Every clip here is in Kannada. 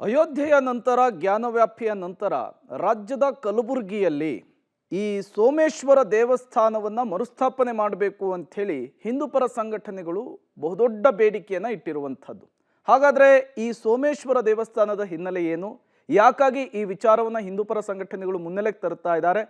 ಅಯೋಧ್ಯೆಯ ನಂತರ ಜ್ಞಾನವ್ಯಾಪಿಯ ನಂತರ ರಾಜ್ಯದ ಕಲಬುರಗಿಯಲ್ಲಿ ಈ ಸೋಮೇಶ್ವರ ದೇವಸ್ಥಾನವನ್ನು ಮರುಸ್ಥಾಪನೆ ಮಾಡಬೇಕು ಅಂಥೇಳಿ ಹಿಂದೂಪರ ಸಂಘಟನೆಗಳು ಬಹುದೊಡ್ಡ ಬೇಡಿಕೆಯನ್ನು ಇಟ್ಟಿರುವಂಥದ್ದು. ಹಾಗಾದರೆ ಈ ಸೋಮೇಶ್ವರ ದೇವಸ್ಥಾನದ ಹಿನ್ನೆಲೆ ಏನು, ಯಾಕಾಗಿ ಈ ವಿಚಾರವನ್ನು ಹಿಂದೂಪರ ಸಂಘಟನೆಗಳು ಮುನ್ನೆಲೆಗೆ ತರ್ತಾ ಇದ್ದಾರೆ,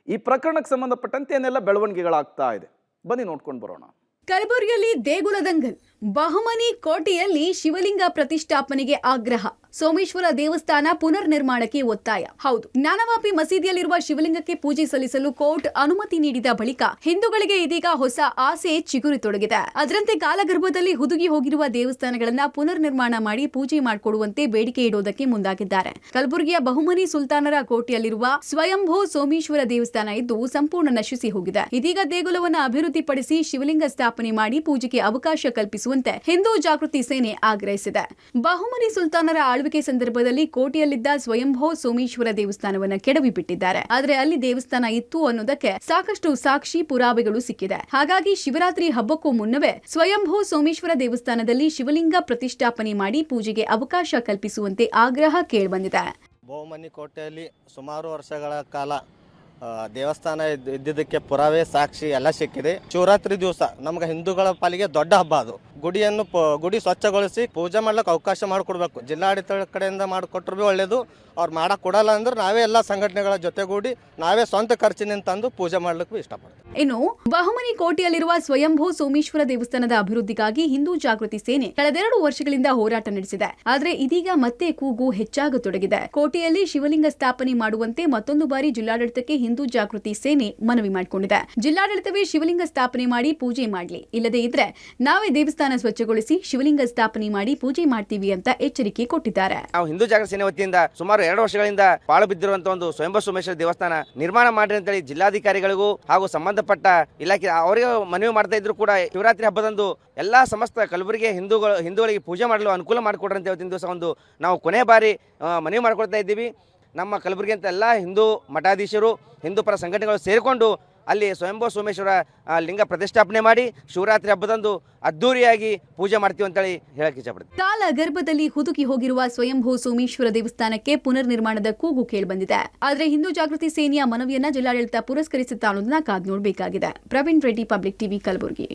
ಈ ಪ್ರಕರಣಕ್ಕೆ ಸಂಬಂಧಪಟ್ಟಂತೆ ಏನೆಲ್ಲ ಬೆಳವಣಿಗೆಗಳಾಗ್ತಾ ಇದೆ, ಬನ್ನಿ ನೋಡ್ಕೊಂಡು ಬರೋಣ. ಕಲಬುರಗಿಯಲ್ಲಿ ದೇಗುಲ ದಂಗಲ್, ಬಹುಮನಿ ಕೋಟೆಯಲ್ಲಿ ಶಿವಲಿಂಗ ಪ್ರತಿಷ್ಠಾಪನೆಗೆ ಆಗ್ರಹ, ಸೋಮೇಶ್ವರ ದೇವಸ್ಥಾನ ಪುನರ್ ನಿರ್ಮಾಣಕ್ಕೆ ಒತ್ತಾಯ. ಹೌದು, ಜ್ಞಾನವಾಪಿ ಮಸೀದಿಯಲ್ಲಿರುವ ಶಿವಲಿಂಗಕ್ಕೆ ಪೂಜೆ ಸಲ್ಲಿಸಲು ಕೋರ್ಟ್ ಅನುಮತಿ ನೀಡಿದ ಬಳಿಕ ಹಿಂದೂಗಳಿಗೆ ಇದೀಗ ಹೊಸ ಆಸೆ ಚಿಗುರಿತೊಡಗಿದೆ. ಅದರಂತೆ ಕಾಲಗರ್ಭದಲ್ಲಿ ಹುದುಗಿ ಹೋಗಿರುವ ದೇವಸ್ಥಾನಗಳನ್ನ ಪುನರ್ ನಿರ್ಮಾಣ ಮಾಡಿ ಪೂಜೆ ಮಾಡಿಕೊಡುವಂತೆ ಬೇಡಿಕೆ ಇಡೋದಕ್ಕೆ ಮುಂದಾಗಿದ್ದಾರೆ. ಕಲಬುರಗಿಯ ಬಹುಮನಿ ಸುಲ್ತಾನರ ಕೋಟೆಯಲ್ಲಿರುವ ಸ್ವಯಂಭೂ ಸೋಮೇಶ್ವರ ದೇವಸ್ಥಾನ ಇದ್ದು ಸಂಪೂರ್ಣ ನಶಿಸಿ ಹೋಗಿದೆ. ಇದೀಗ ದೇಗುಲವನ್ನು ಅಭಿವೃದ್ಧಿಪಡಿಸಿ ಶಿವಲಿಂಗ ಸ್ಥಾಪನೆ ಮಾಡಿ ಪೂಜೆಗೆ ಅವಕಾಶ ಕಲ್ಪಿಸುವಂತೆ ಹಿಂದೂ ಜಾಗೃತಿ ಸೇನೆ ಆಗ್ರಹಿಸಿದೆ. ಬಹುಮನಿ ಸುಲ್ತಾನರ ಆಳ್ವಿಕೆ ಸಂದರ್ಭದಲ್ಲಿ ಕೋಟೆಯಲ್ಲಿದ್ದ ಸ್ವಯಂಭೂ ಸೋಮೇಶ್ವರ ದೇವಸ್ಥಾನವನ್ನು ಕೆಡವಿಬಿಟ್ಟಿದ್ದಾರೆ. ಆದರೆ ಅಲ್ಲಿ ದೇವಸ್ಥಾನ ಇತ್ತು ಅನ್ನೋದಕ್ಕೆ ಸಾಕಷ್ಟು ಸಾಕ್ಷಿ ಪುರಾವೆಗಳು ಸಿಕ್ಕಿದೆ. ಹಾಗಾಗಿ ಶಿವರಾತ್ರಿ ಹಬ್ಬಕ್ಕೂ ಮುನ್ನವೇ ಸ್ವಯಂಭೂ ಸೋಮೇಶ್ವರ ದೇವಸ್ಥಾನದಲ್ಲಿ ಶಿವಲಿಂಗ ಪ್ರತಿಷ್ಠಾಪನೆ ಮಾಡಿ ಪೂಜೆಗೆ ಅವಕಾಶ ಕಲ್ಪಿಸುವಂತೆ ಆಗ್ರಹ ಕೇಳಿಬಂದಿದೆ. ಬಹುಮನಿ ಕೋಟೆಯಲ್ಲಿ ಸುಮಾರು ವರ್ಷಗಳ ಕಾಲ ದೇವಸ್ಥಾನ ಇದ್ದಿದ್ದಕ್ಕೆ ಪುರಾವೆ ಸಾಕ್ಷಿ ಎಲ್ಲ ಸಿಕ್ಕಿದೆ. ಶಿವರಾತ್ರಿ ದಿವಸ ನಮ್ಗೆ ಹಿಂದೂಗಳ ಪಾಲಿಗೆ ದೊಡ್ಡ ಹಬ್ಬ. ಅದು ಗುಡಿ ಸ್ವಚ್ಛಗೊಳಿಸಿ ಪೂಜೆ ಮಾಡ್ಲಿಕ್ಕೆ ಅವಕಾಶ ಮಾಡಿಕೊಡ್ಬೇಕು. ಜಿಲ್ಲಾಡಳಿತ ಕಡೆಯಿಂದ ಮಾಡಿಕೊಟ್ರು ಭೀ ಒಳ್ಳೇದು. ಅವ್ರು ಮಾಡಕ್ ಕೊಡಲ್ಲ ಅಂದ್ರೆ ನಾವೇ ಎಲ್ಲ ಸಂಘಟನೆಗಳ ಜೊತೆಗೂಡಿ ನಾವೇ ಸ್ವಂತ ಖರ್ಚಿನಿಂದ ತಂದು ಪೂಜೆ ಮಾಡ್ಲಿಕ್ಕೂ ಇಷ್ಟಪಡ್ತೀವಿ. ಇನ್ನು ಬಹುಮನಿ ಕೋಟೆಯಲ್ಲಿರುವ ಸ್ವಯಂಭೂ ಸೋಮೇಶ್ವರ ದೇವಸ್ಥಾನದ ಅಭಿವೃದ್ಧಿಗಾಗಿ ಹಿಂದೂ ಜಾಗೃತಿ ಸೇನೆ ಕಳೆದೆರಡು ವರ್ಷಗಳಿಂದ ಹೋರಾಟ ನಡೆಸಿದೆ. ಆದರೆ ಇದೀಗ ಮತ್ತೆ ಕೂಗು ಹೆಚ್ಚಾಗತೊಡಗಿದೆ. ಕೋಟೆಯಲ್ಲಿ ಶಿವಲಿಂಗ ಸ್ಥಾಪನೆ ಮಾಡುವಂತೆ ಮತ್ತೊಂದು ಬಾರಿ ಜಿಲ್ಲಾಡಳಿತಕ್ಕೆ ಹಿಂದೂ ಜಾಗೃತಿ ಸೇನೆ ಮನವಿ ಮಾಡಿಕೊಂಡಿದೆ. ಜಿಲ್ಲಾಡಳಿತವೇ ಶಿವಲಿಂಗ ಸ್ಥಾಪನೆ ಮಾಡಿ ಪೂಜೆ ಮಾಡಲಿ, ಇಲ್ಲದೇ ಇದ್ರೆ ನಾವೇ ದೇವಸ್ಥಾನ ಸ್ವಚ್ಛಗೊಳಿಸಿ ಶಿವಲಿಂಗ ಸ್ಥಾಪನೆ ಮಾಡಿ ಪೂಜೆ ಮಾಡ್ತೀವಿ ಅಂತ ಎಚ್ಚರಿಕೆ ಕೊಟ್ಟಿದ್ದಾರೆ. ನಾವು ಹಿಂದೂ ಜಾಗೃತಿ ಸೇನೆ ವತಿಯಿಂದ ಸುಮಾರು 2 ವರ್ಷಗಳಿಂದ ಪಾಳು ಬಿದ್ದಿರುವಂತಹ ಒಂದು ಸ್ವಯಂಭೂ ಸೋಮೇಶ್ವರ ದೇವಸ್ಥಾನ ನಿರ್ಮಾಣ ಮಾಡಿ ಅಂತೇಳಿ ಜಿಲ್ಲಾಧಿಕಾರಿಗಳಿಗೂ ಹಾಗೂ ಸಂಬಂಧಪಟ್ಟ ಇಲಾಖೆ ಅವರಿಗೆ ಮನವಿ ಮಾಡ್ತಾ ಇದ್ರು ಕೂಡ ಶಿವರಾತ್ರಿ ಹಬ್ಬದಂದು ಎಲ್ಲಾ ಸಮಸ್ತ ಕಲಬುರಗಿ ಹಿಂದೂಗಳಿಗೆ ಪೂಜೆ ಮಾಡಲು ಅನುಕೂಲ ಮಾಡಿಕೊಡ್ರಿ ಅಂತ ಇವತ್ತಿನ ದಿವಸ ಒಂದು ನಾವು ಕೊನೆ ಬಾರಿ ಮನವಿ ಮಾಡ್ಕೊಳ್ತಾ ಇದ್ದೀವಿ. ನಮ್ಮ ಕಲಬುರಗಿ ಅಂತ ಎಲ್ಲ ಹಿಂದೂ ಮಠಾಧೀಶರು ಹಿಂದೂ ಪರ ಸಂಘಟನೆಗಳು ಸೇರಿಕೊಂಡು ಅಲ್ಲಿ ಸ್ವಯಂಭೂ ಸೋಮೇಶ್ವರ ಲಿಂಗ ಪ್ರತಿಷ್ಠಾಪನೆ ಮಾಡಿ ಶಿವರಾತ್ರಿ ಹಬ್ಬದಂದು ಅದ್ದೂರಿಯಾಗಿ ಪೂಜೆ ಮಾಡ್ತೀವಿ ಅಂತೇಳಿ ಹೇಳಕ್ಕೆ ಇಷ್ಟಪಡ್ತೀವಿ. ಕಾಲ ಗರ್ಭದಲ್ಲಿ ಹುದುಗಿ ಹೋಗಿರುವ ಸ್ವಯಂಭೂ ಸೋಮೇಶ್ವರ ದೇವಸ್ಥಾನಕ್ಕೆ ಪುನರ್ ನಿರ್ಮಾಣದ ಕೂಗು ಕೇಳಿಬಂದಿದೆ. ಆದರೆ ಹಿಂದೂ ಜಾಗೃತಿ ಸೇನೆಯ ಮನವಿಯನ್ನ ಜಿಲ್ಲಾಡಳಿತ ಪುರಸ್ಕರಿಸುತ್ತಾ ಅನ್ನೋದನ್ನ ಕಾದು ನೋಡಬೇಕಾಗಿದೆ. Praveen Reddy, public TV, Kalaburagi.